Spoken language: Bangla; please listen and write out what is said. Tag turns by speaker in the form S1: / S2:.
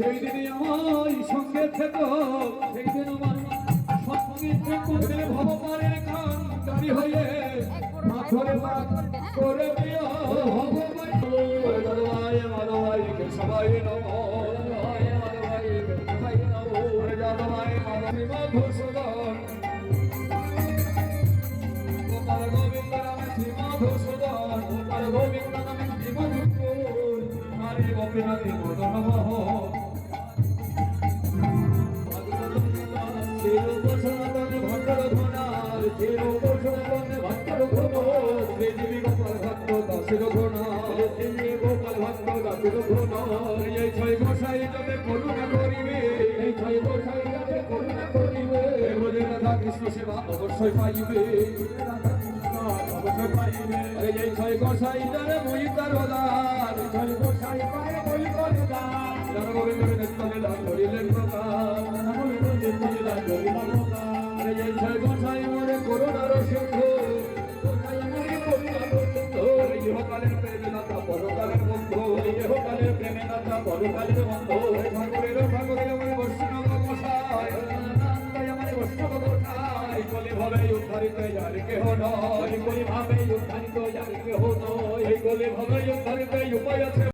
S1: সেই দিনই আমার সঙ্গে থেকো, সেই দিন আমার সঙ্গে থেকো। ভগবানের কান্ডারি হয়ে পাথরে পাক করে দিও ভগবান। দাদাভাই মাধবাইকে সবাই নমো, দাদাভাই মাধবাইকে সবাই নমো। দাদাভাই মাধবী মধুসূদন, গোপাল গোবিন্দ নামে শ্রী মধুসূদন, গোপাল গোবিন্দ নামে শ্রী মধুসূদন, হরে গোপীনাথে মদন মোহন। শিরূপ সনাতনে ভট্টর ঘনার, শিরূপ সনাতনে ভট্টর ঘনার, শ্রীজীবী গোপাল ভক্ত দাসের ঘনার, শ্রীজীবী গোপাল ভক্ত দাসের ঘনার। এই ছয় গোসাই যাতে করুণা করিবে, এই ছয় গোসাই যাতে করুণা করিবে, রোজে রাধা কৃষ্ণ সেবা অবশ্যই পাইবে, অবশ্যই পাইবে। এই ছয় গোসাই যারে মই তার দান, ছয় গোসাই পায় মই তার দান। জন গোবিন্দের নিত্যলে দান করিলেন প্রকাশ, এই ছয় গোসাই মনে করুণার সিন্ধু, ইহকালের প্রেমে দাতা পরকালের বন্ধু, ইহকালের প্রেমে দাতা পরকালের বন্ধু। ঠাকুরের ঠাকুরের আমার বৈষ্ণব গোসাই, আমার বৈষ্ণব গোসাই। কলি ভাবে উদ্ধারিত যার কেহ নয়, কলি ভাবে উদ্ধারিত যার কেহ নয়, এই কলি ভাবে উদ্ধারিত উপায় আছে।